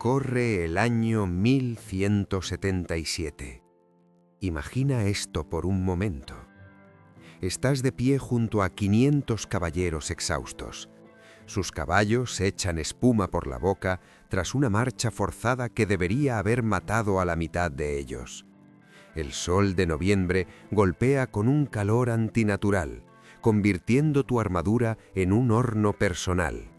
Corre el año 1177. Imagina esto por un momento. Estás de pie junto a 500 caballeros exhaustos. Sus caballos echan espuma por la boca tras una marcha forzada que debería haber matado a la mitad de ellos. El sol de noviembre golpea con un calor antinatural, convirtiendo tu armadura en un horno personal.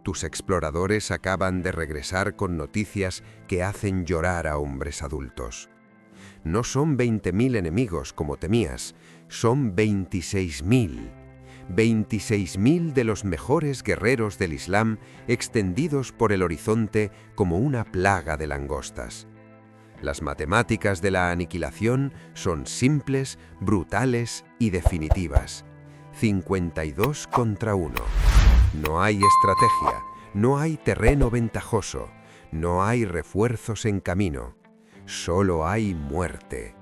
Tus exploradores acaban de regresar con noticias que hacen llorar a hombres adultos. No son 20.000 enemigos como temías, son 26.000. 26.000 de los mejores guerreros del Islam extendidos por el horizonte como una plaga de langostas. Las matemáticas de la aniquilación son simples, brutales y definitivas. 52 contra 1. No hay estrategia, no hay terreno ventajoso, no hay refuerzos en camino, solo hay muerte.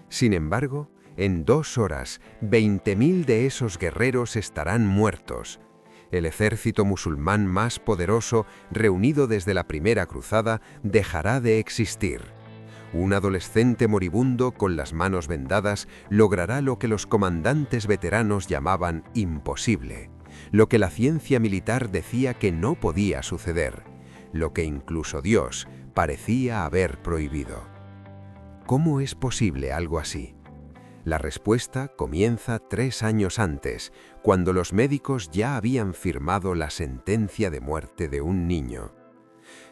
Sin embargo, en 2 horas, 20.000 de esos guerreros estarán muertos. El ejército musulmán más poderoso, reunido desde la primera cruzada, dejará de existir. Un adolescente moribundo con las manos vendadas logrará lo que los comandantes veteranos llamaban imposible, lo que la ciencia militar decía que no podía suceder, lo que incluso Dios parecía haber prohibido. ¿Cómo es posible algo así? La respuesta comienza 3 años antes, cuando los médicos ya habían firmado la sentencia de muerte de un niño.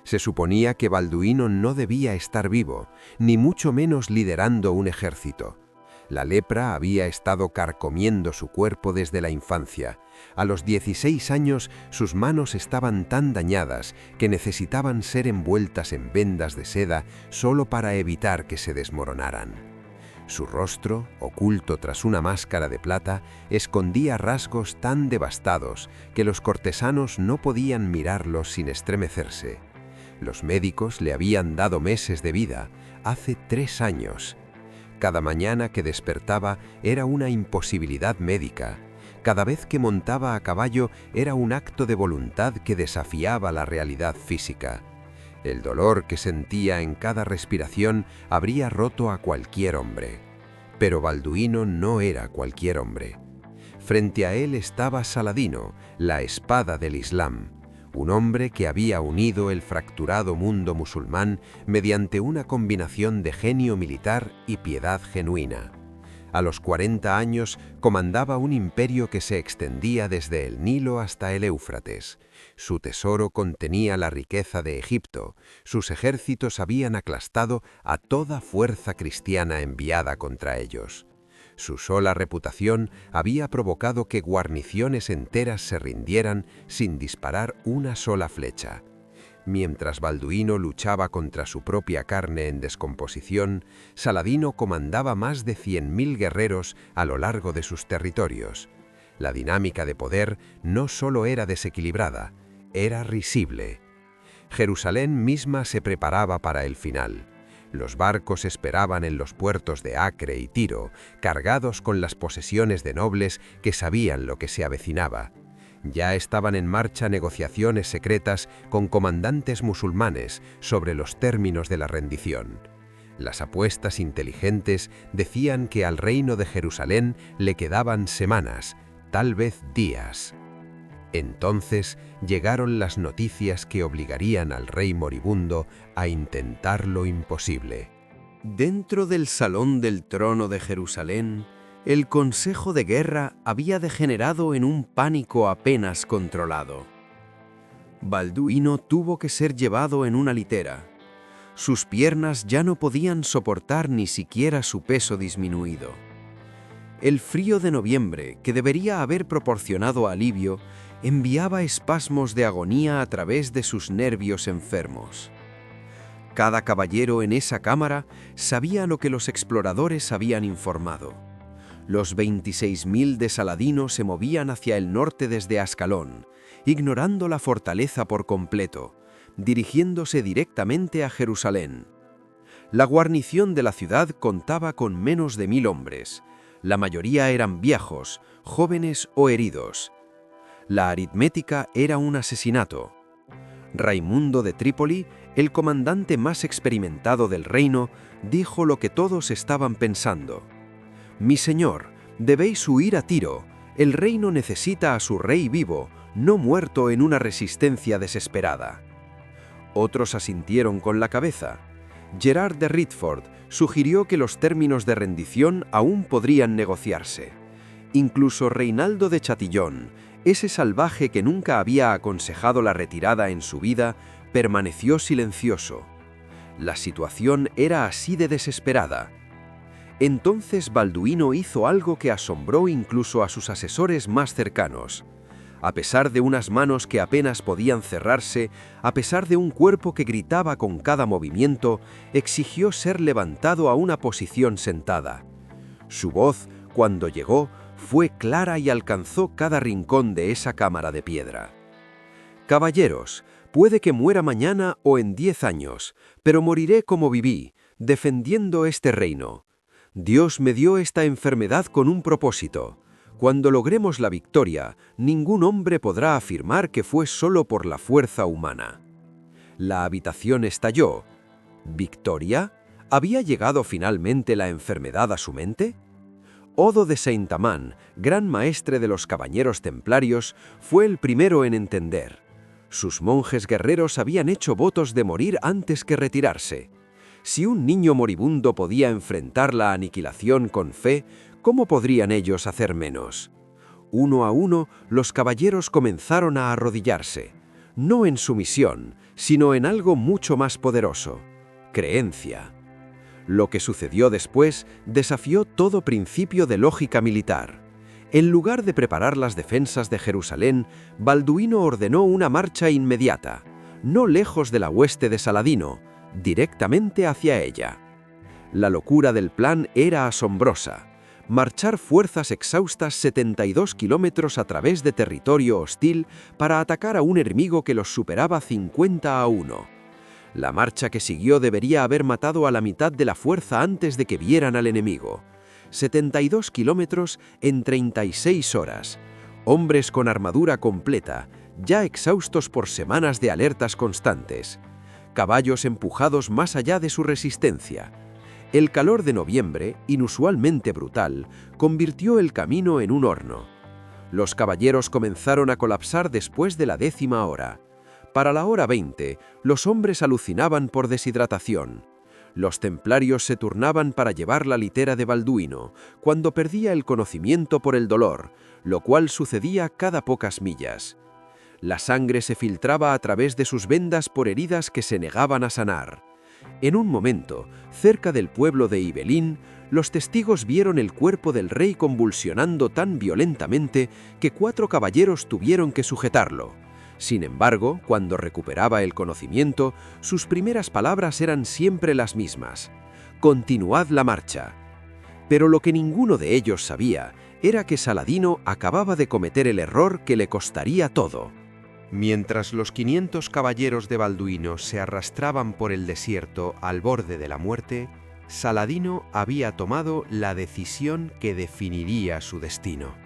Se suponía que Balduino no debía estar vivo, ni mucho menos liderando un ejército. La lepra había estado carcomiendo su cuerpo desde la infancia. A los 16 años sus manos estaban tan dañadas que necesitaban ser envueltas en vendas de seda solo para evitar que se desmoronaran. Su rostro, oculto tras una máscara de plata, escondía rasgos tan devastados que los cortesanos no podían mirarlos sin estremecerse. Los médicos le habían dado meses de vida, hace 3 años. Cada mañana que despertaba era una imposibilidad médica. Cada vez que montaba a caballo era un acto de voluntad que desafiaba la realidad física. El dolor que sentía en cada respiración habría roto a cualquier hombre. Pero Balduino no era cualquier hombre. Frente a él estaba Saladino, la espada del Islam, un hombre que había unido el fracturado mundo musulmán mediante una combinación de genio militar y piedad genuina. A los 40 años comandaba un imperio que se extendía desde el Nilo hasta el Éufrates. Su tesoro contenía la riqueza de Egipto. Sus ejércitos habían aplastado a toda fuerza cristiana enviada contra ellos. Su sola reputación había provocado que guarniciones enteras se rindieran sin disparar una sola flecha. Mientras Balduino luchaba contra su propia carne en descomposición, Saladino comandaba más de 100.000 guerreros a lo largo de sus territorios. La dinámica de poder no solo era desequilibrada, era risible. Jerusalén misma se preparaba para el final. Los barcos esperaban en los puertos de Acre y Tiro, cargados con las posesiones de nobles que sabían lo que se avecinaba. Ya estaban en marcha negociaciones secretas con comandantes musulmanes sobre los términos de la rendición. Las apuestas inteligentes decían que al reino de Jerusalén le quedaban semanas, tal vez días. Entonces llegaron las noticias que obligarían al rey moribundo a intentar lo imposible. Dentro del salón del trono de Jerusalén, el consejo de guerra había degenerado en un pánico apenas controlado. Balduino tuvo que ser llevado en una litera. Sus piernas ya no podían soportar ni siquiera su peso disminuido. El frío de noviembre, que debería haber proporcionado alivio, enviaba espasmos de agonía a través de sus nervios enfermos. Cada caballero en esa cámara sabía lo que los exploradores habían informado. Los 26.000 de Saladino se movían hacia el norte desde Ascalón, ignorando la fortaleza por completo, dirigiéndose directamente a Jerusalén. La guarnición de la ciudad contaba con menos de 1.000 hombres. La mayoría eran viejos, jóvenes o heridos. La aritmética era un asesinato. Raimundo de Trípoli, el comandante más experimentado del reino, dijo lo que todos estaban pensando. «Mi señor, debéis huir a Tiro. El reino necesita a su rey vivo, no muerto en una resistencia desesperada». Otros asintieron con la cabeza. Gerard de Ritford sugirió que los términos de rendición aún podrían negociarse. Incluso Reinaldo de Chatillon, ese salvaje que nunca había aconsejado la retirada en su vida, permaneció silencioso. La situación era así de desesperada. Entonces Balduino hizo algo que asombró incluso a sus asesores más cercanos. A pesar de unas manos que apenas podían cerrarse, a pesar de un cuerpo que gritaba con cada movimiento, exigió ser levantado a una posición sentada. Su voz, cuando llegó, fue clara y alcanzó cada rincón de esa cámara de piedra. «Caballeros, puede que muera mañana o en 10 años, pero moriré como viví, defendiendo este reino. Dios me dio esta enfermedad con un propósito. Cuando logremos la victoria, ningún hombre podrá afirmar que fue solo por la fuerza humana». La habitación estalló. ¿Victoria? ¿Había llegado finalmente la enfermedad a su mente? Odo de Saint-Amand, gran maestre de los caballeros templarios, fue el primero en entender. Sus monjes guerreros habían hecho votos de morir antes que retirarse. Si un niño moribundo podía enfrentar la aniquilación con fe, ¿cómo podrían ellos hacer menos? Uno a uno, los caballeros comenzaron a arrodillarse, no en sumisión, sino en algo mucho más poderoso: creencia. Lo que sucedió después desafió todo principio de lógica militar. En lugar de preparar las defensas de Jerusalén, Balduino ordenó una marcha inmediata, no lejos de la hueste de Saladino, directamente hacia ella. La locura del plan era asombrosa: marchar fuerzas exhaustas 72 kilómetros a través de territorio hostil para atacar a un enemigo que los superaba 50-1. La marcha que siguió debería haber matado a la mitad de la fuerza antes de que vieran al enemigo. 72 kilómetros en 36 horas. Hombres con armadura completa, ya exhaustos por semanas de alertas constantes. Caballos empujados más allá de su resistencia. El calor de noviembre, inusualmente brutal, convirtió el camino en un horno. Los caballeros comenzaron a colapsar después de la 10ª hora. Para la hora 20, los hombres alucinaban por deshidratación. Los templarios se turnaban para llevar la litera de Balduino, cuando perdía el conocimiento por el dolor, lo cual sucedía cada pocas millas. La sangre se filtraba a través de sus vendas por heridas que se negaban a sanar. En un momento, cerca del pueblo de Ibelín, los testigos vieron el cuerpo del rey convulsionando tan violentamente que 4 caballeros tuvieron que sujetarlo. Sin embargo, cuando recuperaba el conocimiento, sus primeras palabras eran siempre las mismas: «Continuad la marcha». Pero lo que ninguno de ellos sabía era que Saladino acababa de cometer el error que le costaría todo. Mientras los 500 caballeros de Balduino se arrastraban por el desierto al borde de la muerte, Saladino había tomado la decisión que definiría su destino.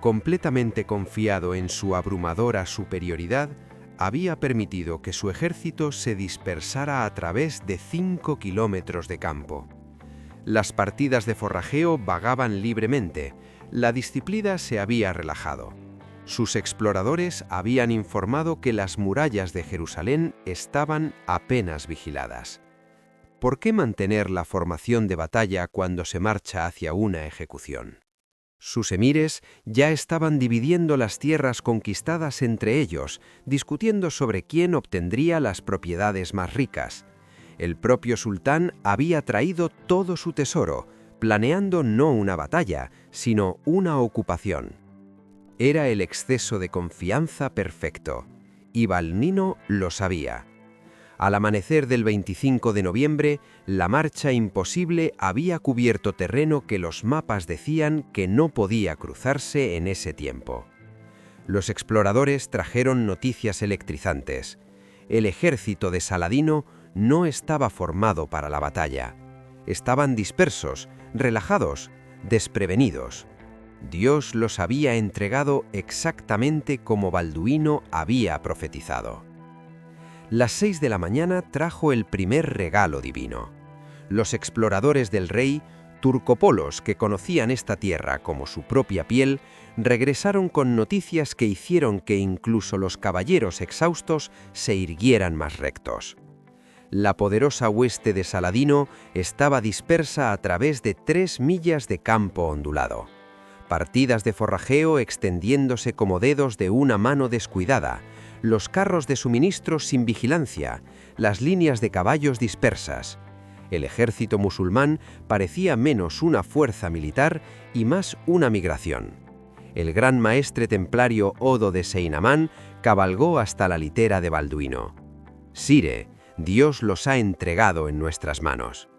Completamente confiado en su abrumadora superioridad, había permitido que su ejército se dispersara a través de 5 kilómetros de campo. Las partidas de forrajeo vagaban libremente, la disciplina se había relajado. Sus exploradores habían informado que las murallas de Jerusalén estaban apenas vigiladas. ¿Por qué mantener la formación de batalla cuando se marcha hacia una ejecución? Sus emires ya estaban dividiendo las tierras conquistadas entre ellos, discutiendo sobre quién obtendría las propiedades más ricas. El propio sultán había traído todo su tesoro, planeando no una batalla, sino una ocupación. Era el exceso de confianza perfecto, y Balduino lo sabía. Al amanecer del 25 de noviembre, la marcha imposible había cubierto terreno que los mapas decían que no podía cruzarse en ese tiempo. Los exploradores trajeron noticias electrizantes. El ejército de Saladino no estaba formado para la batalla. Estaban dispersos, relajados, desprevenidos. Dios los había entregado exactamente como Balduino había profetizado. Las 6 de la mañana trajo el primer regalo divino. Los exploradores del rey, turcopolos que conocían esta tierra como su propia piel, regresaron con noticias que hicieron que incluso los caballeros exhaustos se irguieran más rectos. La poderosa hueste de Saladino estaba dispersa a través de 3 millas de campo ondulado. Partidas de forrajeo extendiéndose como dedos de una mano descuidada, los carros de suministros sin vigilancia, las líneas de caballos dispersas. El ejército musulmán parecía menos una fuerza militar y más una migración. El gran maestre templario Odo de Seinamán cabalgó hasta la litera de Balduino. Sire, Dios los ha entregado en nuestras manos.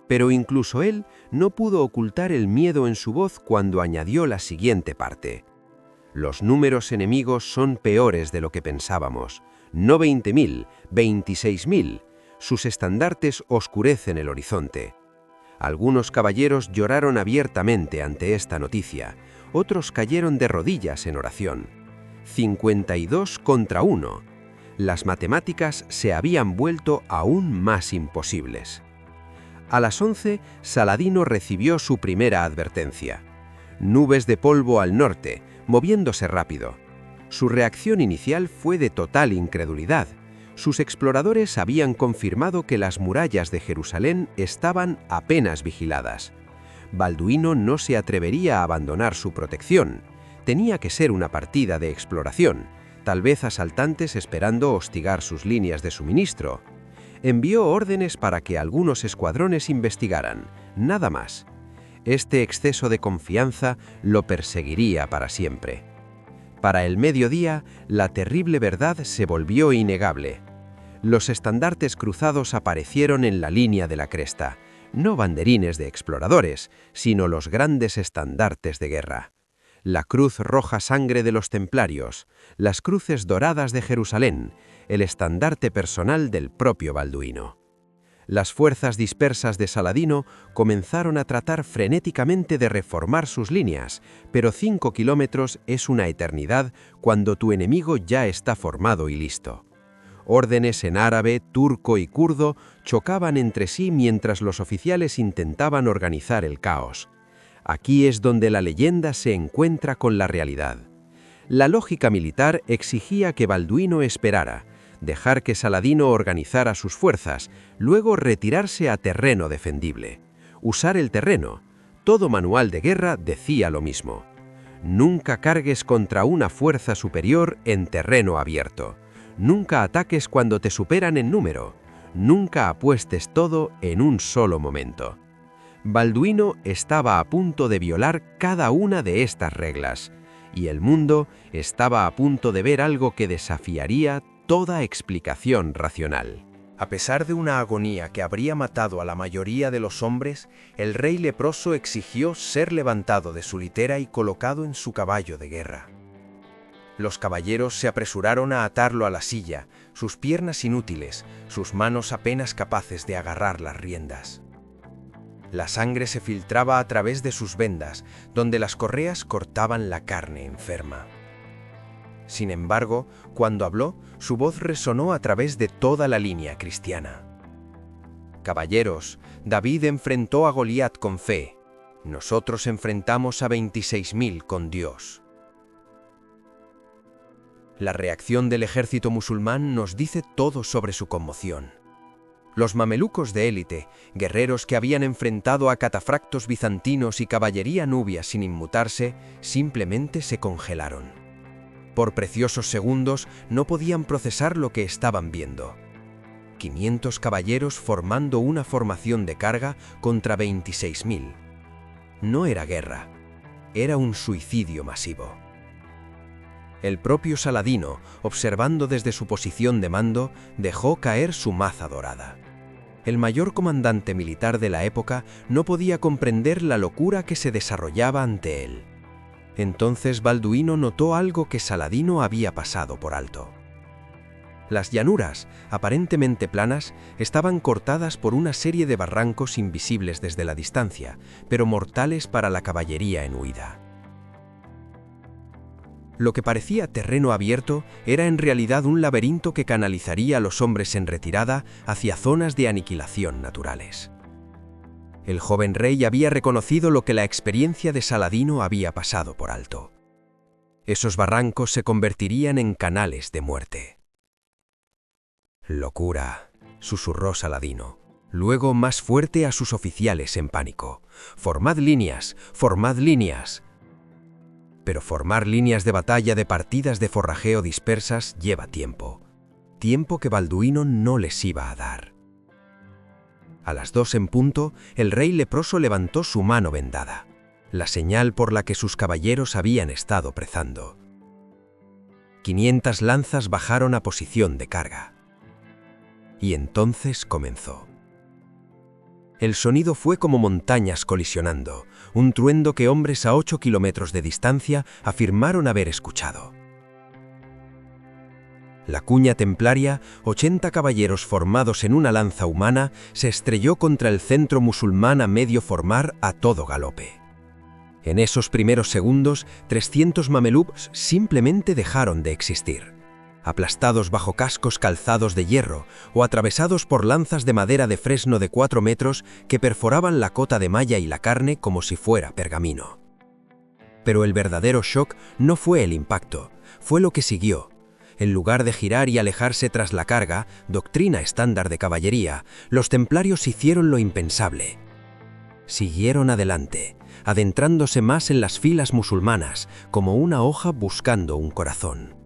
Pero incluso él no pudo ocultar el miedo en su voz cuando añadió la siguiente parte. Los números enemigos son peores de lo que pensábamos. No 20.000, 26.000. Sus estandartes oscurecen el horizonte. Algunos caballeros lloraron abiertamente ante esta noticia, otros cayeron de rodillas en oración. 52 contra 1. Las matemáticas se habían vuelto aún más imposibles. A las 11, Saladino recibió su primera advertencia. Nubes de polvo al norte, moviéndose rápido. Su reacción inicial fue de total incredulidad. Sus exploradores habían confirmado que las murallas de Jerusalén estaban apenas vigiladas. Balduino no se atrevería a abandonar su protección. Tenía que ser una partida de exploración, tal vez asaltantes esperando hostigar sus líneas de suministro. Envió órdenes para que algunos escuadrones investigaran, nada más. Este exceso de confianza lo perseguiría para siempre. Para el mediodía, la terrible verdad se volvió innegable. Los estandartes cruzados aparecieron en la línea de la cresta, no banderines de exploradores, sino los grandes estandartes de guerra. La cruz roja sangre de los templarios, las cruces doradas de Jerusalén, el estandarte personal del propio Balduino. Las fuerzas dispersas de Saladino comenzaron a tratar frenéticamente de reformar sus líneas, pero 5 kilómetros es una eternidad cuando tu enemigo ya está formado y listo. Órdenes en árabe, turco y kurdo chocaban entre sí mientras los oficiales intentaban organizar el caos. Aquí es donde la leyenda se encuentra con la realidad. La lógica militar exigía que Balduino esperara, dejar que Saladino organizara sus fuerzas, luego retirarse a terreno defendible. Usar el terreno. Todo manual de guerra decía lo mismo. Nunca cargues contra una fuerza superior en terreno abierto. Nunca ataques cuando te superan en número. Nunca apuestes todo en un solo momento. Balduino estaba a punto de violar cada una de estas reglas, y el mundo estaba a punto de ver algo que desafiaría toda explicación racional. A pesar de una agonía que habría matado a la mayoría de los hombres, el rey leproso exigió ser levantado de su litera y colocado en su caballo de guerra. Los caballeros se apresuraron a atarlo a la silla, sus piernas inútiles, sus manos apenas capaces de agarrar las riendas. La sangre se filtraba a través de sus vendas, donde las correas cortaban la carne enferma. Sin embargo, cuando habló, su voz resonó a través de toda la línea cristiana. Caballeros, David enfrentó a Goliat con fe. Nosotros enfrentamos a 26.000 con Dios. La reacción del ejército musulmán nos dice todo sobre su conmoción. Los mamelucos de élite, guerreros que habían enfrentado a catafractos bizantinos y caballería nubia sin inmutarse, simplemente se congelaron. Por preciosos segundos no podían procesar lo que estaban viendo. 500 caballeros formando una formación de carga contra 26.000. No era guerra, era un suicidio masivo. El propio Saladino, observando desde su posición de mando, dejó caer su maza dorada. El mayor comandante militar de la época no podía comprender la locura que se desarrollaba ante él. Entonces Balduino notó algo que Saladino había pasado por alto. Las llanuras, aparentemente planas, estaban cortadas por una serie de barrancos invisibles desde la distancia, pero mortales para la caballería en huida. Lo que parecía terreno abierto era en realidad un laberinto que canalizaría a los hombres en retirada hacia zonas de aniquilación naturales. El joven rey había reconocido lo que la experiencia de Saladino había pasado por alto. Esos barrancos se convertirían en canales de muerte. «Locura», susurró Saladino, luego más fuerte a sus oficiales en pánico. «¡Formad líneas! ¡Formad líneas!». Pero formar líneas de batalla de partidas de forrajeo dispersas lleva tiempo. Tiempo que Balduino no les iba a dar. A las 2 en punto, el rey leproso levantó su mano vendada, la señal por la que sus caballeros habían estado prezando. 500 lanzas bajaron a posición de carga. Y entonces comenzó. El sonido fue como montañas colisionando, un truendo que hombres a 8 kilómetros de distancia afirmaron haber escuchado. La cuña templaria, 80 caballeros formados en una lanza humana, se estrelló contra el centro musulmán a medio formar a todo galope. En esos primeros segundos, 300 mamelucos simplemente dejaron de existir, aplastados bajo cascos calzados de hierro o atravesados por lanzas de madera de fresno de 4 metros que perforaban la cota de malla y la carne como si fuera pergamino. Pero el verdadero shock no fue el impacto, fue lo que siguió. En lugar de girar y alejarse tras la carga, doctrina estándar de caballería, los templarios hicieron lo impensable. Siguieron adelante, adentrándose más en las filas musulmanas, como una hoja buscando un corazón.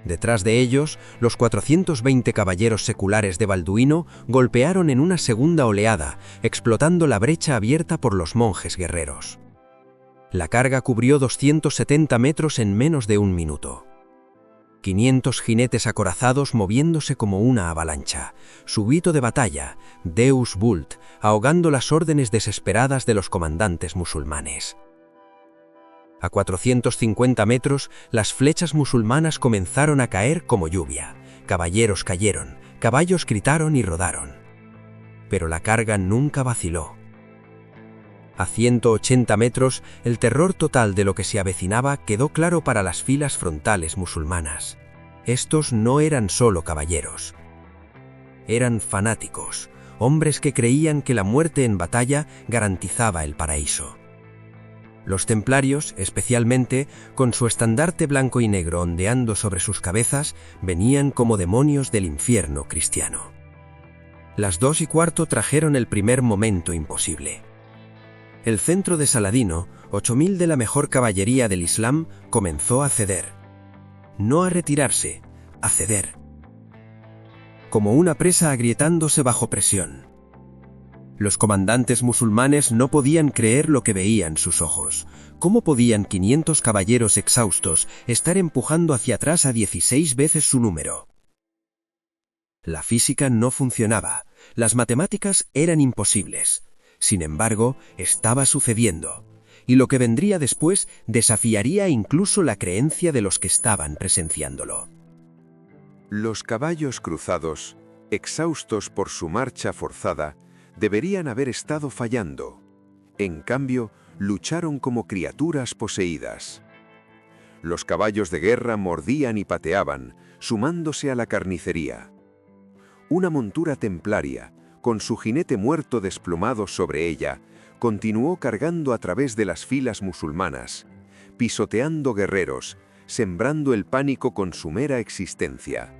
Detrás de ellos, los 420 caballeros seculares de Balduino golpearon en una segunda oleada, explotando la brecha abierta por los monjes guerreros. La carga cubrió 270 metros en menos de un minuto. 500 jinetes acorazados moviéndose como una avalancha, su grito de batalla, Deus Vult, ahogando las órdenes desesperadas de los comandantes musulmanes. A 450 metros, las flechas musulmanas comenzaron a caer como lluvia. Caballeros cayeron, caballos gritaron y rodaron. Pero la carga nunca vaciló. A 180 metros, el terror total de lo que se avecinaba quedó claro para las filas frontales musulmanas. Estos no eran solo caballeros. Eran fanáticos, hombres que creían que la muerte en batalla garantizaba el paraíso. Los templarios, especialmente, con su estandarte blanco y negro ondeando sobre sus cabezas, venían como demonios del infierno cristiano. Las 2:15 trajeron el primer momento imposible. El centro de Saladino, 8000 de la mejor caballería del Islam, comenzó a ceder. No a retirarse, a ceder. Como una presa agrietándose bajo presión. Los comandantes musulmanes no podían creer lo que veían sus ojos. ¿Cómo podían 500 caballeros exhaustos estar empujando hacia atrás a 16 veces su número? La física no funcionaba, las matemáticas eran imposibles. Sin embargo, estaba sucediendo, y lo que vendría después desafiaría incluso la creencia de los que estaban presenciándolo. Los caballos cruzados, exhaustos por su marcha forzada, deberían haber estado fallando. En cambio, lucharon como criaturas poseídas. Los caballos de guerra mordían y pateaban, sumándose a la carnicería. Una montura templaria, con su jinete muerto desplomado sobre ella, continuó cargando a través de las filas musulmanas, pisoteando guerreros, sembrando el pánico con su mera existencia.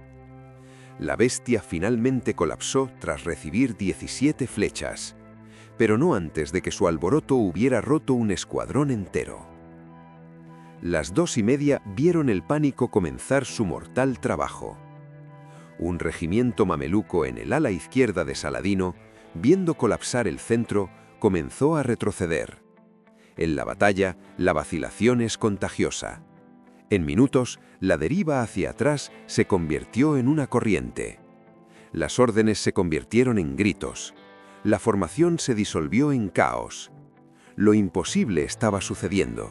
La bestia finalmente colapsó tras recibir 17 flechas, pero no antes de que su alboroto hubiera roto un escuadrón entero. Las 2:30 vieron el pánico comenzar su mortal trabajo. Un regimiento mameluco en el ala izquierda de Saladino, viendo colapsar el centro, comenzó a retroceder. En la batalla, la vacilación es contagiosa. En minutos, la deriva hacia atrás se convirtió en una corriente. Las órdenes se convirtieron en gritos. La formación se disolvió en caos. Lo imposible estaba sucediendo.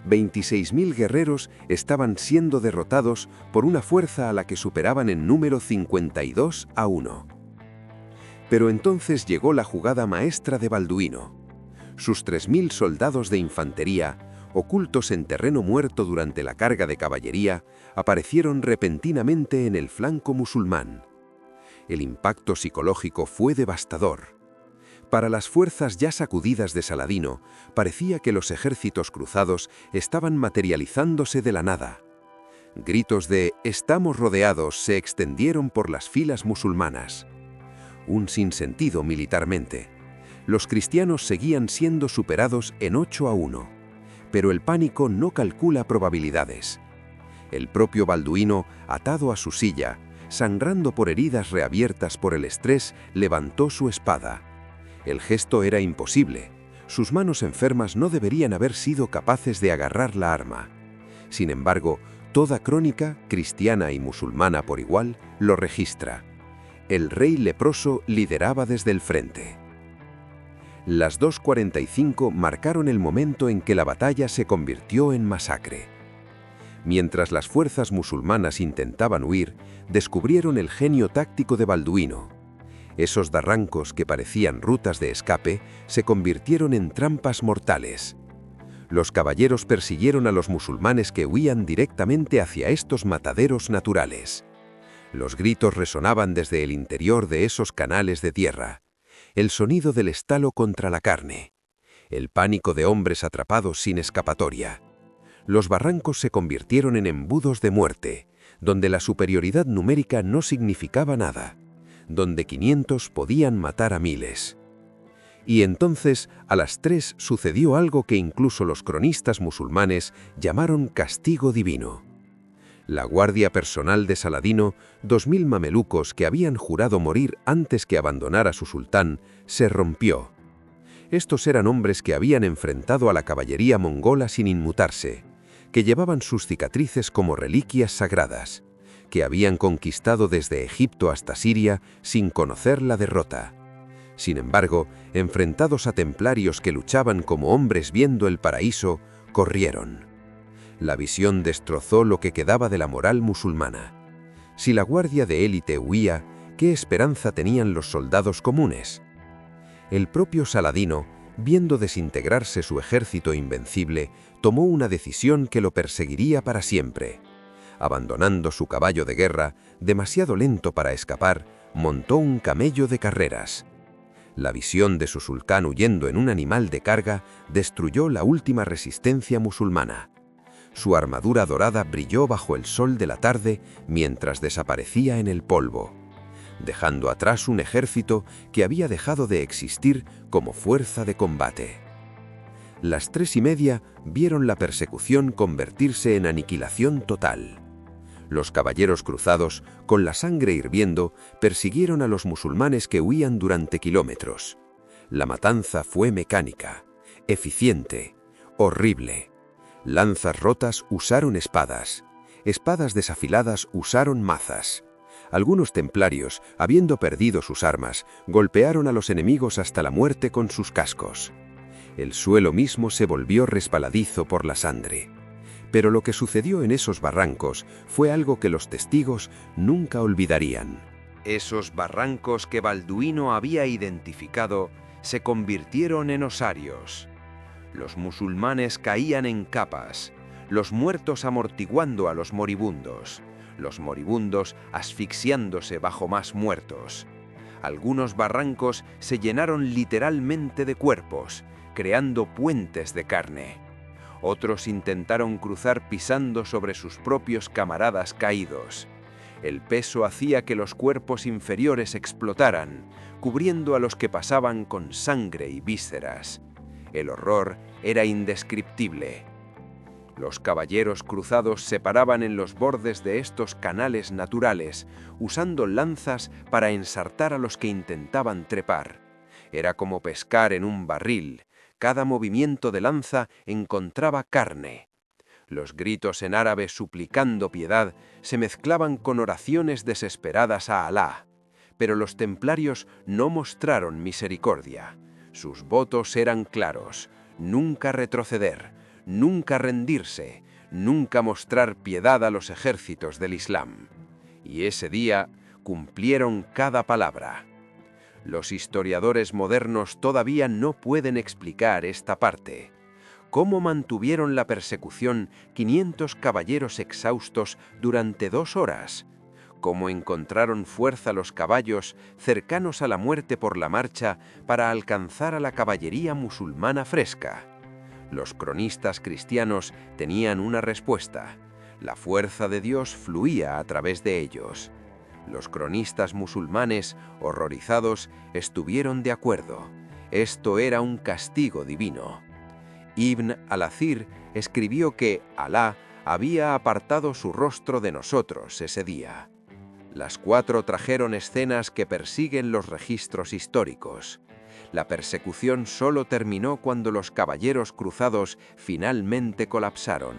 26.000 guerreros estaban siendo derrotados por una fuerza a la que superaban en número 52-1. Pero entonces llegó la jugada maestra de Balduino. Sus 3.000 soldados de infantería, ocultos en terreno muerto durante la carga de caballería, aparecieron repentinamente en el flanco musulmán. El impacto psicológico fue devastador. Para las fuerzas ya sacudidas de Saladino, parecía que los ejércitos cruzados estaban materializándose de la nada. Gritos de «estamos rodeados» se extendieron por las filas musulmanas. Un sinsentido militarmente. Los cristianos seguían siendo superados en 8-1. Pero el pánico no calcula probabilidades. El propio Balduino, atado a su silla, sangrando por heridas reabiertas por el estrés, levantó su espada. El gesto era imposible. Sus manos enfermas no deberían haber sido capaces de agarrar la arma. Sin embargo, toda crónica, cristiana y musulmana por igual, lo registra. El rey leproso lideraba desde el frente. Las 2:45 marcaron el momento en que la batalla se convirtió en masacre. Mientras las fuerzas musulmanas intentaban huir, descubrieron el genio táctico de Balduino. Esos barrancos que parecían rutas de escape se convirtieron en trampas mortales. Los caballeros persiguieron a los musulmanes que huían directamente hacia estos mataderos naturales. Los gritos resonaban desde el interior de esos canales de tierra. El sonido del estalo contra la carne. El pánico de hombres atrapados sin escapatoria. Los barrancos se convirtieron en embudos de muerte, donde la superioridad numérica no significaba nada, donde 500 podían matar a miles. Y entonces, a las 3 sucedió algo que incluso los cronistas musulmanes llamaron castigo divino. La guardia personal de Saladino, 2000 mamelucos que habían jurado morir antes que abandonar a su sultán, se rompió. Estos eran hombres que habían enfrentado a la caballería mongola sin inmutarse, que llevaban sus cicatrices como reliquias sagradas, que habían conquistado desde Egipto hasta Siria sin conocer la derrota. Sin embargo, enfrentados a templarios que luchaban como hombres viendo el paraíso, corrieron. La visión destrozó lo que quedaba de la moral musulmana. Si la guardia de élite huía, ¿qué esperanza tenían los soldados comunes? El propio Saladino, viendo desintegrarse su ejército invencible, tomó una decisión que lo perseguiría para siempre. Abandonando su caballo de guerra, demasiado lento para escapar, montó un camello de carreras. La visión de su sultán huyendo en un animal de carga destruyó la última resistencia musulmana. Su armadura dorada brilló bajo el sol de la tarde mientras desaparecía en el polvo, dejando atrás un ejército que había dejado de existir como fuerza de combate. Las 3:30 vieron la persecución convertirse en aniquilación total. Los caballeros cruzados, con la sangre hirviendo, persiguieron a los musulmanes que huían durante kilómetros. La matanza fue mecánica, eficiente, horrible. Lanzas rotas usaron espadas. Espadas desafiladas usaron mazas. Algunos templarios, habiendo perdido sus armas, golpearon a los enemigos hasta la muerte con sus cascos. El suelo mismo se volvió resbaladizo por la sangre. Pero lo que sucedió en esos barrancos fue algo que los testigos nunca olvidarían. Esos barrancos que Balduino había identificado se convirtieron en osarios. Los musulmanes caían en capas, los muertos amortiguando a los moribundos asfixiándose bajo más muertos. Algunos barrancos se llenaron literalmente de cuerpos, creando puentes de carne. Otros intentaron cruzar pisando sobre sus propios camaradas caídos. El peso hacía que los cuerpos inferiores explotaran, cubriendo a los que pasaban con sangre y vísceras. El horror era indescriptible. Los caballeros cruzados se paraban en los bordes de estos canales naturales, usando lanzas para ensartar a los que intentaban trepar. Era como pescar en un barril. Cada movimiento de lanza encontraba carne. Los gritos en árabe suplicando piedad se mezclaban con oraciones desesperadas a Alá. Pero los templarios no mostraron misericordia. Sus votos eran claros: nunca retroceder, nunca rendirse, nunca mostrar piedad a los ejércitos del Islam. Y ese día cumplieron cada palabra. Los historiadores modernos todavía no pueden explicar esta parte. cómo mantuvieron la persecución 500 caballeros exhaustos durante 2 horas, cómo encontraron fuerza los caballos cercanos a la muerte por la marcha para alcanzar a la caballería musulmana fresca. Los cronistas cristianos tenían una respuesta: la fuerza de Dios fluía a través de ellos. Los cronistas musulmanes, horrorizados, estuvieron de acuerdo. Esto era un castigo divino. Ibn al-Athir escribió que Alá había apartado su rostro de nosotros ese día. Las 4 trajeron escenas que persiguen los registros históricos. La persecución solo terminó cuando los caballeros cruzados finalmente colapsaron,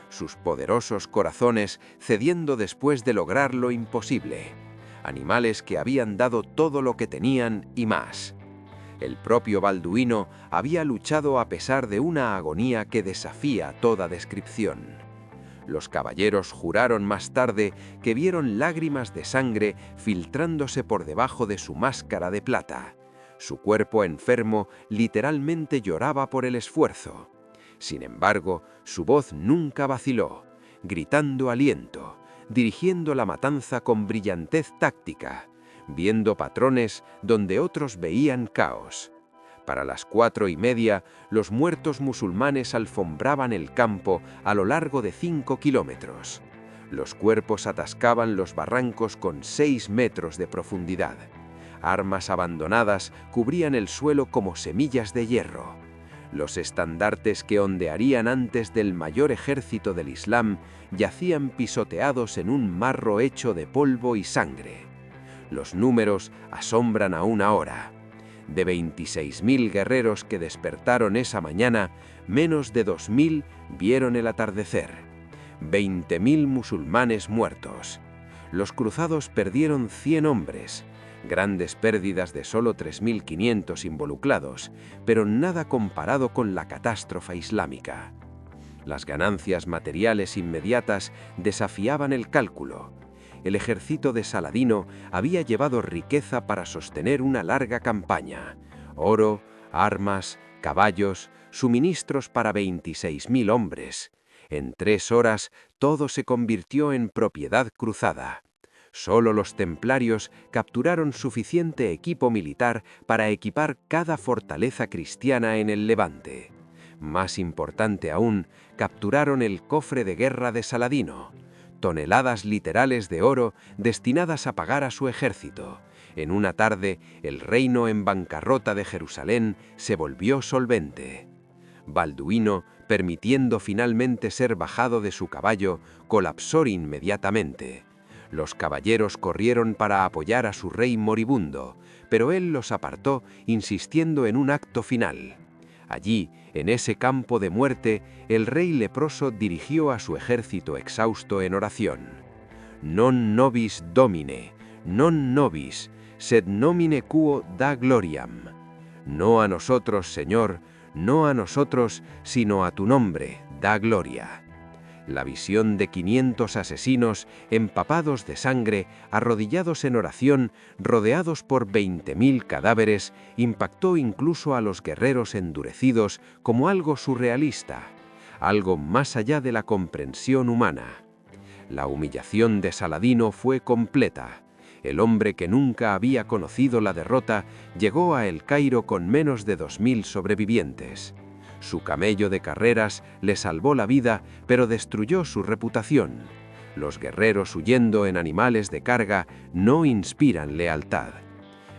sus poderosos corazones cediendo después de lograr lo imposible. Animales que habían dado todo lo que tenían y más. El propio Balduino había luchado a pesar de una agonía que desafía toda descripción. Los caballeros juraron más tarde que vieron lágrimas de sangre filtrándose por debajo de su máscara de plata. Su cuerpo enfermo literalmente lloraba por el esfuerzo. Sin embargo, su voz nunca vaciló, gritando aliento, dirigiendo la matanza con brillantez táctica, viendo patrones donde otros veían caos. Para las 4:30, los muertos musulmanes alfombraban el campo a lo largo de 5 kilómetros. Los cuerpos atascaban los barrancos con 6 metros de profundidad. Armas abandonadas cubrían el suelo como semillas de hierro. Los estandartes que ondearían antes del mayor ejército del Islam yacían pisoteados en un marro hecho de polvo y sangre. Los números asombran aún ahora. De 26.000 guerreros que despertaron esa mañana, menos de 2.000 vieron el atardecer. 20.000 musulmanes muertos. Los cruzados perdieron 100 hombres. Grandes pérdidas de solo 3.500 involucrados, pero nada comparado con la catástrofe islámica. Las ganancias materiales inmediatas desafiaban el cálculo. El ejército de Saladino había llevado riqueza para sostener una larga campaña: oro, armas, caballos, suministros para 26.000 hombres. En 3 horas todo se convirtió en propiedad cruzada. Solo los templarios capturaron suficiente equipo militar para equipar cada fortaleza cristiana en el Levante. Más importante aún, capturaron el cofre de guerra de Saladino. Toneladas literales de oro destinadas a pagar a su ejército. En una tarde, el reino en bancarrota de Jerusalén se volvió solvente. Balduino, permitiendo finalmente ser bajado de su caballo, colapsó inmediatamente. Los caballeros corrieron para apoyar a su rey moribundo, pero él los apartó, insistiendo en un acto final. Allí, en ese campo de muerte, el rey leproso dirigió a su ejército exhausto en oración: Non nobis Domine, non nobis, sed nomine quo da gloriam. No a nosotros, Señor, no a nosotros, sino a tu nombre, da gloria. La visión de 500 asesinos empapados de sangre, arrodillados en oración, rodeados por 20.000 cadáveres, impactó incluso a los guerreros endurecidos como algo surrealista, algo más allá de la comprensión humana. La humillación de Saladino fue completa. El hombre que nunca había conocido la derrota llegó a El Cairo con menos de 2.000 sobrevivientes. Su camello de carreras le salvó la vida, pero destruyó su reputación. Los guerreros huyendo en animales de carga no inspiran lealtad.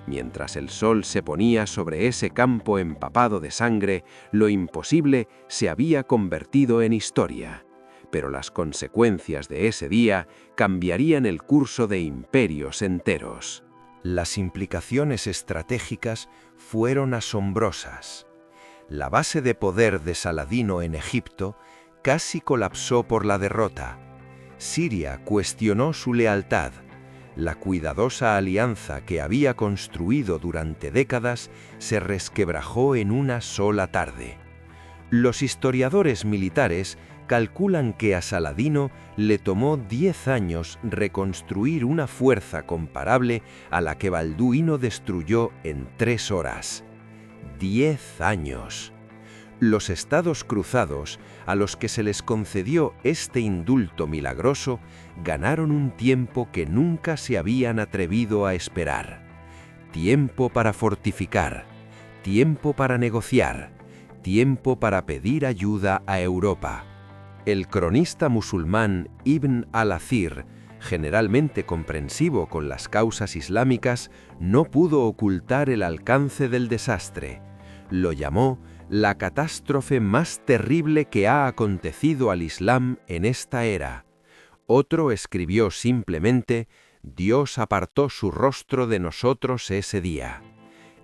Mientras el sol se ponía sobre ese campo empapado de sangre, lo imposible se había convertido en historia. Pero las consecuencias de ese día cambiarían el curso de imperios enteros. Las implicaciones estratégicas fueron asombrosas. La base de poder de Saladino en Egipto casi colapsó por la derrota. Siria cuestionó su lealtad. La cuidadosa alianza que había construido durante décadas se resquebrajó en una sola tarde. Los historiadores militares calculan que a Saladino le tomó 10 años reconstruir una fuerza comparable a la que Balduino destruyó en 3 horas. 10 años. Los estados cruzados, a los que se les concedió este indulto milagroso, ganaron un tiempo que nunca se habían atrevido a esperar. Tiempo para fortificar, tiempo para negociar, tiempo para pedir ayuda a Europa. El cronista musulmán Ibn al-Athir, generalmente comprensivo con las causas islámicas, no pudo ocultar el alcance del desastre. Lo llamó la catástrofe más terrible que ha acontecido al Islam en esta era. Otro escribió simplemente: Dios apartó su rostro de nosotros ese día.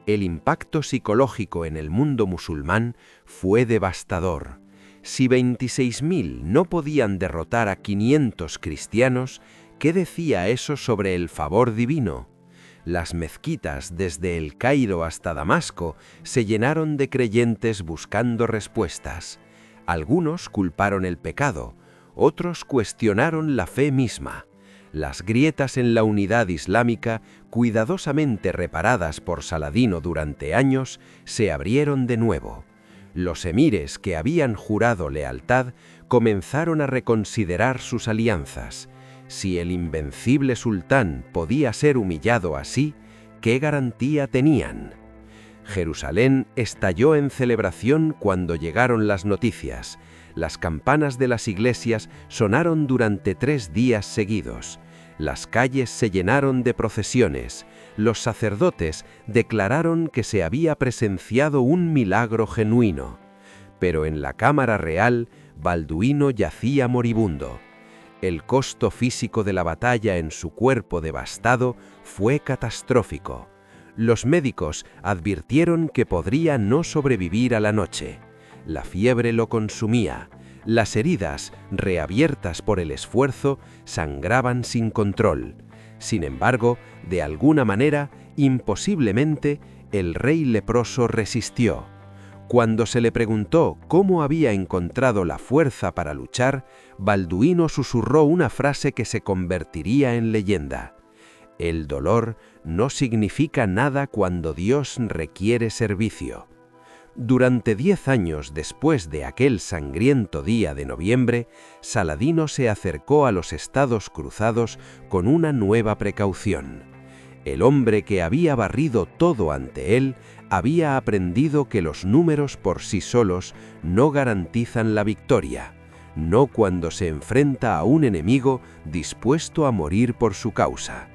El impacto psicológico en el mundo musulmán fue devastador. Si 26.000 no podían derrotar a 500 cristianos, ¿qué decía eso sobre el favor divino? Las mezquitas desde El Cairo hasta Damasco se llenaron de creyentes buscando respuestas. Algunos culparon el pecado, otros cuestionaron la fe misma. Las grietas en la unidad islámica, cuidadosamente reparadas por Saladino durante años, se abrieron de nuevo. Los emires que habían jurado lealtad comenzaron a reconsiderar sus alianzas. Si el invencible sultán podía ser humillado así, ¿qué garantía tenían? Jerusalén estalló en celebración cuando llegaron las noticias. Las campanas de las iglesias sonaron durante 3 días seguidos. Las calles se llenaron de procesiones. Los sacerdotes declararon que se había presenciado un milagro genuino. Pero en la cámara real, Balduino yacía moribundo. El costo físico de la batalla en su cuerpo devastado fue catastrófico. Los médicos advirtieron que podría no sobrevivir a la noche. La fiebre lo consumía. Las heridas, reabiertas por el esfuerzo, sangraban sin control. Sin embargo, de alguna manera, imposiblemente, el rey leproso resistió. Cuando se le preguntó cómo había encontrado la fuerza para luchar, Balduino susurró una frase que se convertiría en leyenda: «El dolor no significa nada cuando Dios requiere servicio». Durante 10 años después de aquel sangriento día de noviembre, Saladino se acercó a los estados cruzados con una nueva precaución. El hombre que había barrido todo ante él había aprendido que los números por sí solos no garantizan la victoria, no cuando se enfrenta a un enemigo dispuesto a morir por su causa.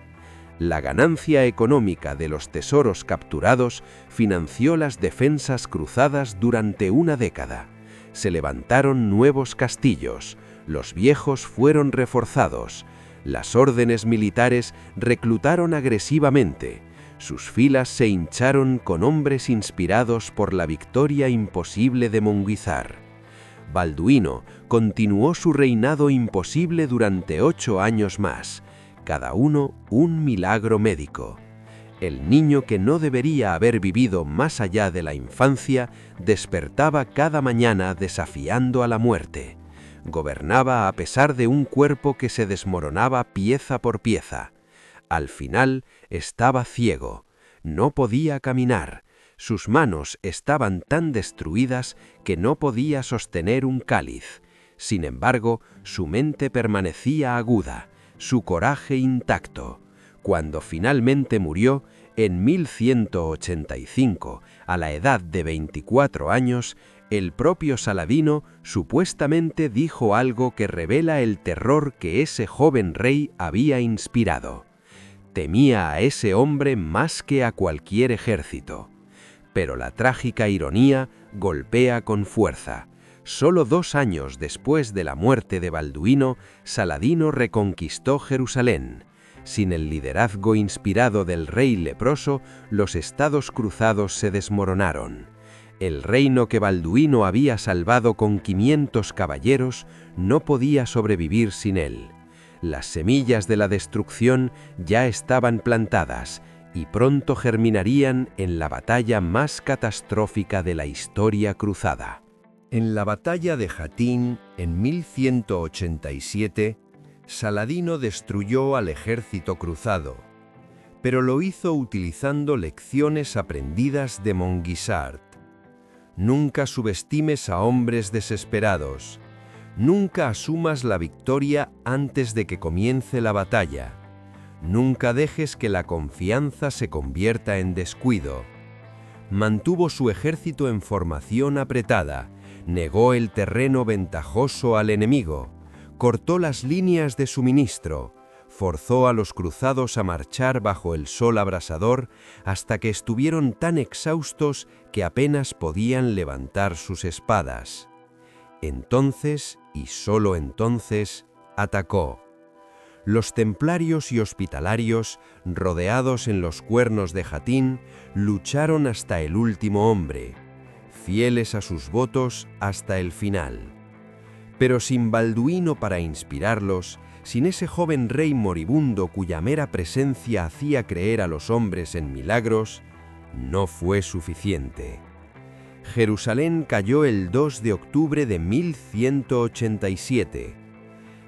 La ganancia económica de los tesoros capturados financió las defensas cruzadas durante una década. Se levantaron nuevos castillos, los viejos fueron reforzados, las órdenes militares reclutaron agresivamente, sus filas se hincharon con hombres inspirados por la victoria imposible de Monguizar. Balduino continuó su reinado imposible durante 8 años más, cada uno un milagro médico. El niño que no debería haber vivido más allá de la infancia despertaba cada mañana desafiando a la muerte. Gobernaba a pesar de un cuerpo que se desmoronaba pieza por pieza. Al final estaba ciego, no podía caminar, sus manos estaban tan destruidas que no podía sostener un cáliz. Sin embargo, su mente permanecía aguda, su coraje intacto. Cuando finalmente murió, en 1185, a la edad de 24 años, el propio Saladino supuestamente dijo algo que revela el terror que ese joven rey había inspirado. Temía a ese hombre más que a cualquier ejército. Pero la trágica ironía golpea con fuerza. Solo 2 años después de la muerte de Balduino, Saladino reconquistó Jerusalén. Sin el liderazgo inspirado del rey leproso, los estados cruzados se desmoronaron. El reino que Balduino había salvado con 500 caballeros no podía sobrevivir sin él. Las semillas de la destrucción ya estaban plantadas y pronto germinarían en la batalla más catastrófica de la historia cruzada. En la batalla de Jatín, en 1187, Saladino destruyó al ejército cruzado, pero lo hizo utilizando lecciones aprendidas de Monguisart. Nunca subestimes a hombres desesperados. Nunca asumas la victoria antes de que comience la batalla. Nunca dejes que la confianza se convierta en descuido. Mantuvo su ejército en formación apretada, negó el terreno ventajoso al enemigo, cortó las líneas de suministro, forzó a los cruzados a marchar bajo el sol abrasador hasta que estuvieron tan exhaustos que apenas podían levantar sus espadas. Entonces, y solo entonces, atacó. Los templarios y hospitalarios, rodeados en los cuernos de Jatín, lucharon hasta el último hombre, fieles a sus votos hasta el final. Pero sin Balduino para inspirarlos, sin ese joven rey moribundo cuya mera presencia hacía creer a los hombres en milagros, no fue suficiente. Jerusalén cayó el 2 de octubre de 1187.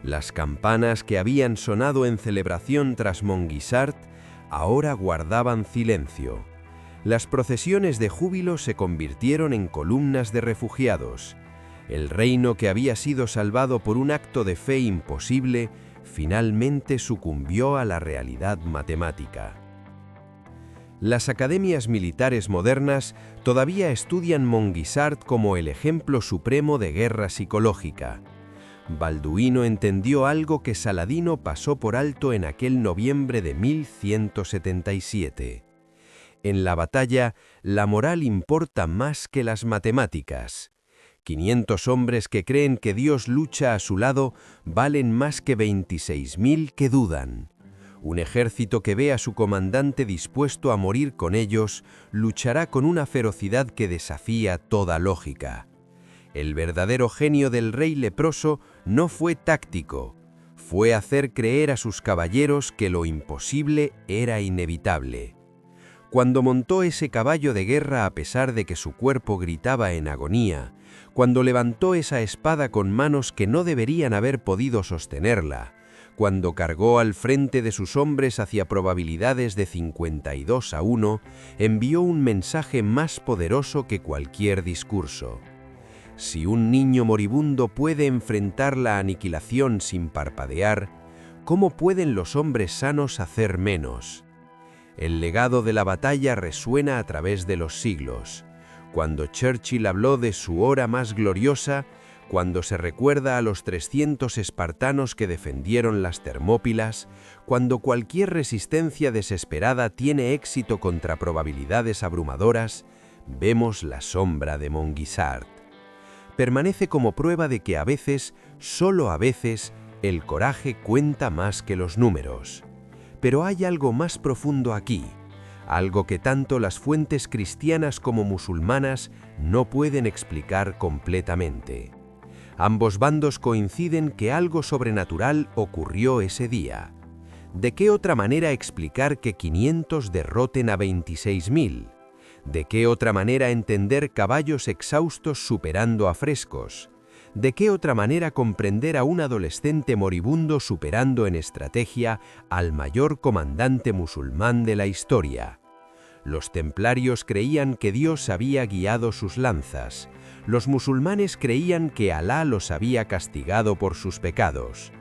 Las campanas que habían sonado en celebración tras Monguisart ahora guardaban silencio. Las procesiones de júbilo se convirtieron en columnas de refugiados. El reino que había sido salvado por un acto de fe imposible, finalmente sucumbió a la realidad matemática. Las academias militares modernas todavía estudian Monguisart como el ejemplo supremo de guerra psicológica. Balduino entendió algo que Saladino pasó por alto en aquel noviembre de 1177. En la batalla, la moral importa más que las matemáticas. 500 hombres que creen que Dios lucha a su lado valen más que 26.000 que dudan. Un ejército que ve a su comandante dispuesto a morir con ellos, luchará con una ferocidad que desafía toda lógica. El verdadero genio del rey leproso no fue táctico, fue hacer creer a sus caballeros que lo imposible era inevitable. Cuando montó ese caballo de guerra a pesar de que su cuerpo gritaba en agonía, cuando levantó esa espada con manos que no deberían haber podido sostenerla, cuando cargó al frente de sus hombres hacia probabilidades de 52-1, envió un mensaje más poderoso que cualquier discurso. Si un niño moribundo puede enfrentar la aniquilación sin parpadear, ¿cómo pueden los hombres sanos hacer menos? El legado de la batalla resuena a través de los siglos. Cuando Churchill habló de su hora más gloriosa, cuando se recuerda a los 300 espartanos que defendieron las Termópilas, cuando cualquier resistencia desesperada tiene éxito contra probabilidades abrumadoras, vemos la sombra de Monguisart. Permanece como prueba de que a veces, solo a veces, el coraje cuenta más que los números. Pero hay algo más profundo aquí, algo que tanto las fuentes cristianas como musulmanas no pueden explicar completamente. Ambos bandos coinciden que algo sobrenatural ocurrió ese día. ¿De qué otra manera explicar que 500 derroten a 26.000? ¿De qué otra manera entender caballos exhaustos superando a frescos? ¿De qué otra manera comprender a un adolescente moribundo superando en estrategia al mayor comandante musulmán de la historia? Los templarios creían que Dios había guiado sus lanzas. Los musulmanes creían que Alá los había castigado por sus pecados.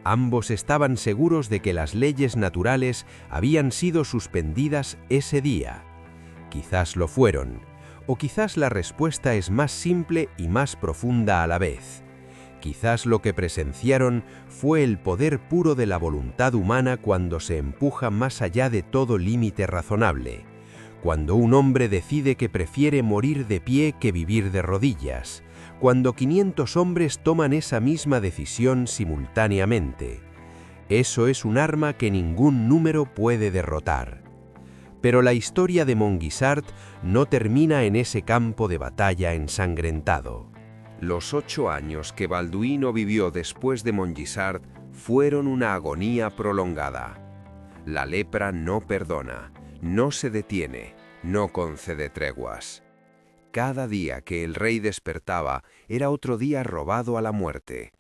Ambos estaban seguros de que las leyes naturales habían sido suspendidas ese día. Quizás lo fueron. O quizás la respuesta es más simple y más profunda a la vez. Quizás lo que presenciaron fue el poder puro de la voluntad humana cuando se empuja más allá de todo límite razonable. Cuando un hombre decide que prefiere morir de pie que vivir de rodillas. Cuando 500 hombres toman esa misma decisión simultáneamente. Eso es un arma que ningún número puede derrotar. Pero la historia de Monguisart no termina en ese campo de batalla ensangrentado. Los 8 años que Balduino vivió después de Monguisart fueron una agonía prolongada. La lepra no perdona, no se detiene, no concede treguas. Cada día que el rey despertaba era otro día robado a la muerte.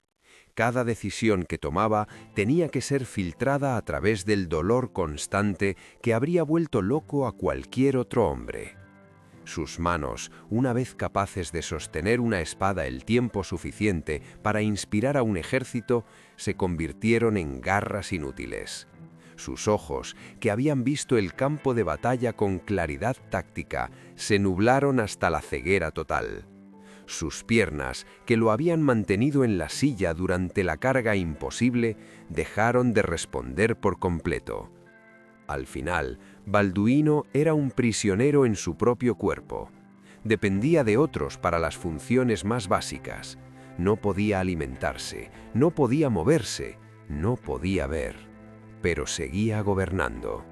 Cada decisión que tomaba tenía que ser filtrada a través del dolor constante que habría vuelto loco a cualquier otro hombre. Sus manos, una vez capaces de sostener una espada el tiempo suficiente para inspirar a un ejército, se convirtieron en garras inútiles. Sus ojos, que habían visto el campo de batalla con claridad táctica, se nublaron hasta la ceguera total. Sus piernas, que lo habían mantenido en la silla durante la carga imposible, dejaron de responder por completo. Al final, Balduino era un prisionero en su propio cuerpo. Dependía de otros para las funciones más básicas. No podía alimentarse, no podía moverse, no podía ver. Pero seguía gobernando.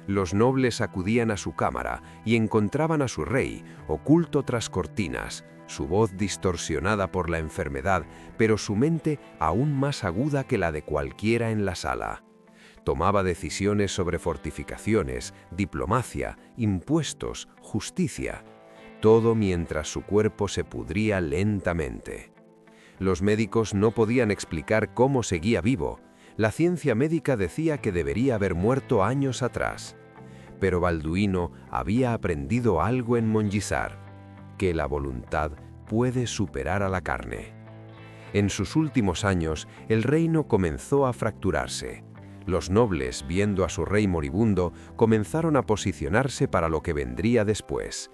Los nobles acudían a su cámara y encontraban a su rey, oculto tras cortinas, su voz distorsionada por la enfermedad, pero su mente aún más aguda que la de cualquiera en la sala. Tomaba decisiones sobre fortificaciones, diplomacia, impuestos, justicia. Todo mientras su cuerpo se pudría lentamente. Los médicos no podían explicar cómo seguía vivo. La ciencia médica decía que debería haber muerto años atrás. Pero Balduino había aprendido algo en Montgisard, que la voluntad puede superar a la carne. En sus últimos años, el reino comenzó a fracturarse. Los nobles, viendo a su rey moribundo, comenzaron a posicionarse para lo que vendría después.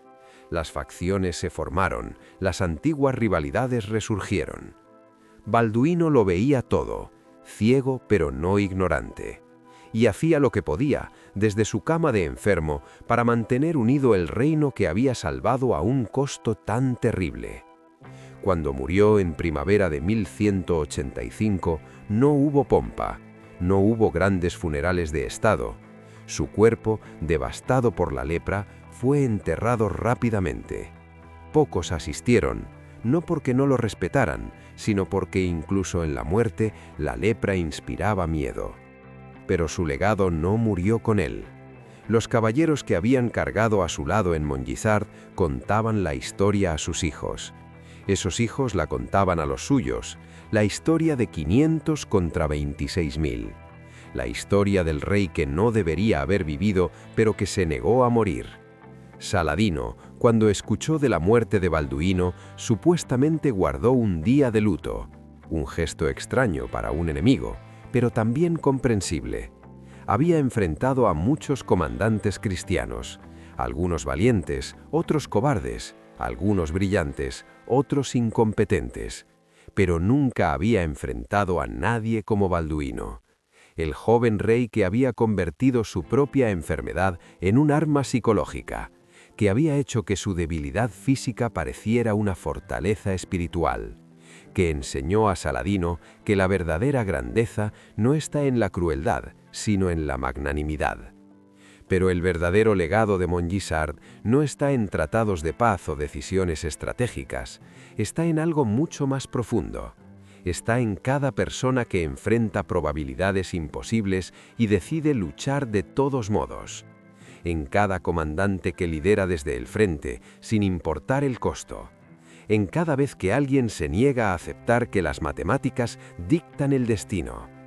Las facciones se formaron, las antiguas rivalidades resurgieron. Balduino lo veía todo, ciego pero no ignorante, y hacía lo que podía, desde su cama de enfermo, para mantener unido el reino que había salvado a un costo tan terrible. Cuando murió en primavera de 1185, no hubo pompa. No hubo grandes funerales de estado. Su cuerpo, devastado por la lepra, fue enterrado rápidamente. Pocos asistieron, no porque no lo respetaran, sino porque incluso en la muerte la lepra inspiraba miedo. Pero su legado no murió con él. Los caballeros que habían cargado a su lado en Montgisard contaban la historia a sus hijos. Esos hijos la contaban a los suyos, la historia de 500 contra 26.000. La historia del rey que no debería haber vivido, pero que se negó a morir. Saladino, cuando escuchó de la muerte de Balduino, supuestamente guardó un día de luto. Un gesto extraño para un enemigo, pero también comprensible. Había enfrentado a muchos comandantes cristianos, algunos valientes, otros cobardes, algunos brillantes, otros incompetentes, pero nunca había enfrentado a nadie como Balduino, el joven rey que había convertido su propia enfermedad en un arma psicológica, que había hecho que su debilidad física pareciera una fortaleza espiritual, que enseñó a Saladino que la verdadera grandeza no está en la crueldad, sino en la magnanimidad. Pero el verdadero legado de Montgisard no está en tratados de paz o decisiones estratégicas, está en algo mucho más profundo. Está en cada persona que enfrenta probabilidades imposibles y decide luchar de todos modos. En cada comandante que lidera desde el frente, sin importar el costo. En cada vez que alguien se niega a aceptar que las matemáticas dictan el destino.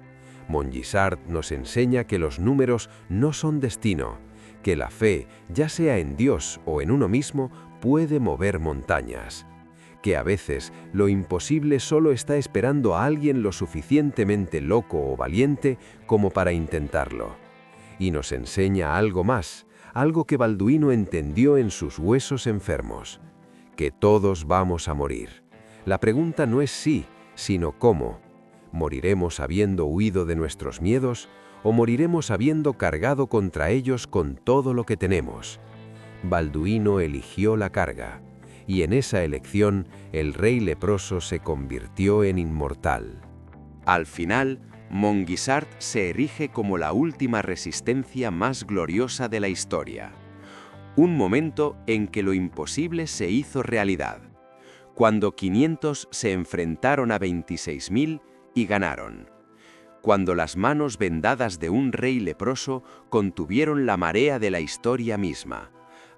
Montgisard nos enseña que los números no son destino, que la fe, ya sea en Dios o en uno mismo, puede mover montañas, que a veces lo imposible solo está esperando a alguien lo suficientemente loco o valiente como para intentarlo. Y nos enseña algo más, algo que Balduino entendió en sus huesos enfermos, que todos vamos a morir. La pregunta no es sí, sino cómo. ¿Moriremos habiendo huido de nuestros miedos o moriremos habiendo cargado contra ellos con todo lo que tenemos? Balduino eligió la carga, y en esa elección el rey leproso se convirtió en inmortal. Al final, Montgisard se erige como la última resistencia más gloriosa de la historia. Un momento en que lo imposible se hizo realidad, cuando 500 se enfrentaron a 26.000 y ganaron. Cuando las manos vendadas de un rey leproso contuvieron la marea de la historia misma,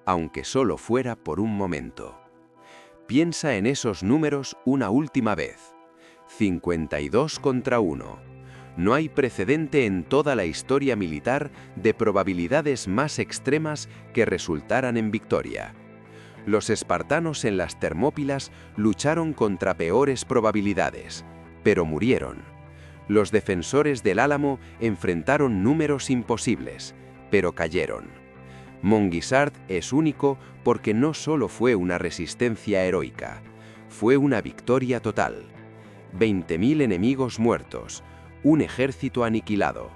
aunque solo fuera por un momento. Piensa en esos números una última vez. 52 contra 1. No hay precedente en toda la historia militar de probabilidades más extremas que resultaran en victoria. Los espartanos en las Termópilas lucharon contra peores probabilidades, pero murieron. Los defensores del Álamo enfrentaron números imposibles, pero cayeron. Monguisart es único porque no solo fue una resistencia heroica, fue una victoria total. 20.000 enemigos muertos, un ejército aniquilado,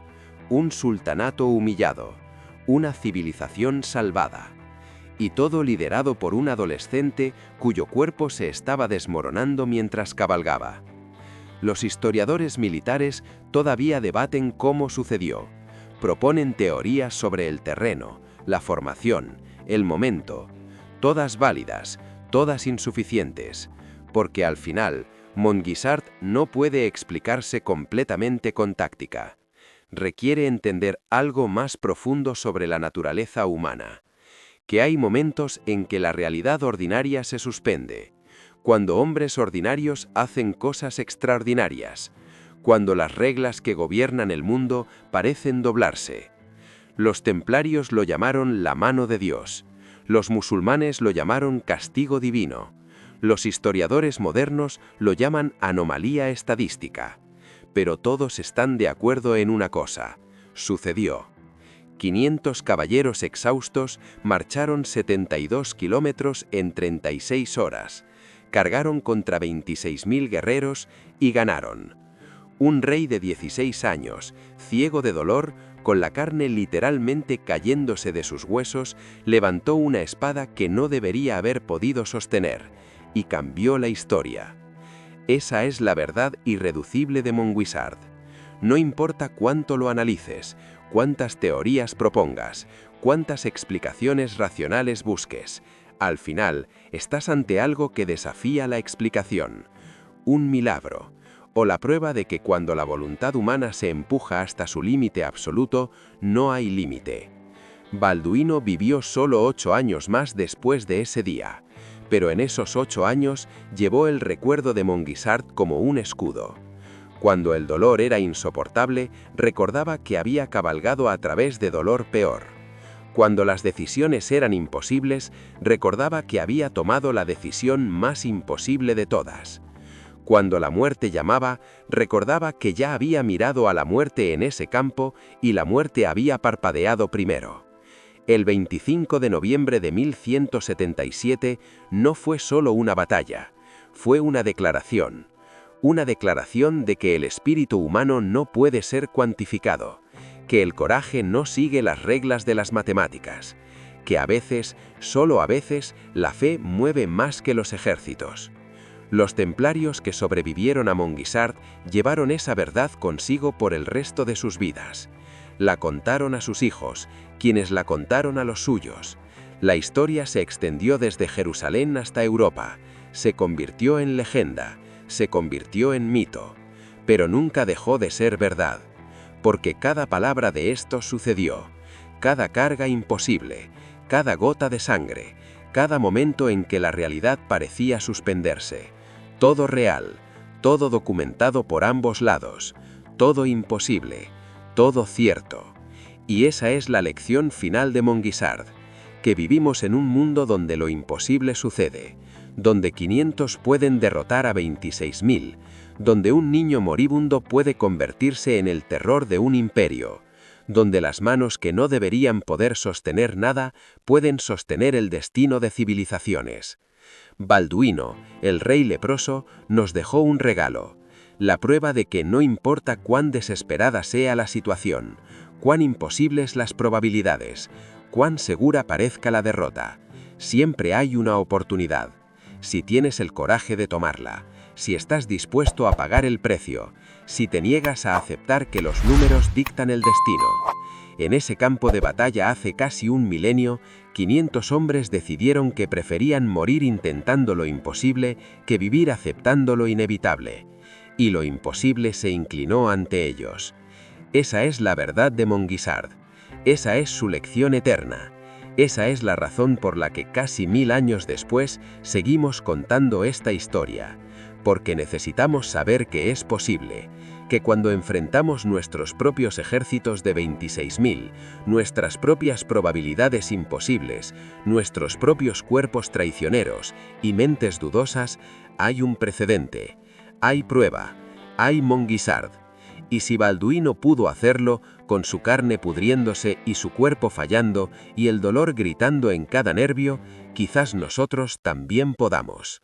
un sultanato humillado, una civilización salvada. Y todo liderado por un adolescente cuyo cuerpo se estaba desmoronando mientras cabalgaba. Los historiadores militares todavía debaten cómo sucedió. Proponen teorías sobre el terreno, la formación, el momento, todas válidas, todas insuficientes, porque al final, Monguisart no puede explicarse completamente con táctica. Requiere entender algo más profundo sobre la naturaleza humana, que hay momentos en que la realidad ordinaria se suspende, cuando hombres ordinarios hacen cosas extraordinarias, cuando las reglas que gobiernan el mundo parecen doblarse. Los templarios lo llamaron la mano de Dios, los musulmanes lo llamaron castigo divino, los historiadores modernos lo llaman anomalía estadística, pero todos están de acuerdo en una cosa: sucedió. 500 caballeros exhaustos marcharon 72 kilómetros en 36 horas, cargaron contra 26.000 guerreros y ganaron. Un rey de 16 años, ciego de dolor, con la carne literalmente cayéndose de sus huesos, levantó una espada que no debería haber podido sostener, y cambió la historia. Esa es la verdad irreducible de Monguisart. No importa cuánto lo analices, cuántas teorías propongas, cuántas explicaciones racionales busques, al final estás ante algo que desafía la explicación, un milagro, o la prueba de que cuando la voluntad humana se empuja hasta su límite absoluto, no hay límite. Balduino vivió solo 8 años más después de ese día, pero en esos 8 años llevó el recuerdo de Monguisart como un escudo. Cuando el dolor era insoportable, recordaba que había cabalgado a través de dolor peor. Cuando las decisiones eran imposibles, recordaba que había tomado la decisión más imposible de todas. Cuando la muerte llamaba, recordaba que ya había mirado a la muerte en ese campo y la muerte había parpadeado primero. El 25 de noviembre de 1177 no fue solo una batalla, fue una declaración de que el espíritu humano no puede ser cuantificado, que el coraje no sigue las reglas de las matemáticas, que a veces, solo a veces, la fe mueve más que los ejércitos. Los templarios que sobrevivieron a Monguisart llevaron esa verdad consigo por el resto de sus vidas. La contaron a sus hijos, quienes la contaron a los suyos. La historia se extendió desde Jerusalén hasta Europa, se convirtió en leyenda, se convirtió en mito, pero nunca dejó de ser verdad, porque cada palabra de esto sucedió, cada carga imposible, cada gota de sangre, cada momento en que la realidad parecía suspenderse, todo real, todo documentado por ambos lados, todo imposible, todo cierto. Y esa es la lección final de Monguisart, que vivimos en un mundo donde lo imposible sucede, donde 500 pueden derrotar a 26.000, donde un niño moribundo puede convertirse en el terror de un imperio, donde las manos que no deberían poder sostener nada pueden sostener el destino de civilizaciones. Balduino, el rey leproso, nos dejó un regalo, la prueba de que no importa cuán desesperada sea la situación, cuán imposibles las probabilidades, cuán segura parezca la derrota, siempre hay una oportunidad, si tienes el coraje de tomarla, si estás dispuesto a pagar el precio, si te niegas a aceptar que los números dictan el destino. En ese campo de batalla hace casi un milenio, 500 hombres decidieron que preferían morir intentando lo imposible que vivir aceptando lo inevitable. Y lo imposible se inclinó ante ellos. Esa es la verdad de Monguisart. Esa es su lección eterna. Esa es la razón por la que casi 1000 años después seguimos contando esta historia. porque necesitamos saber que es posible, que cuando enfrentamos nuestros propios ejércitos de 26.000, nuestras propias probabilidades imposibles, nuestros propios cuerpos traicioneros y mentes dudosas, hay un precedente, hay prueba, hay Mongisard. Y si Balduino pudo hacerlo, con su carne pudriéndose y su cuerpo fallando y el dolor gritando en cada nervio, quizás nosotros también podamos.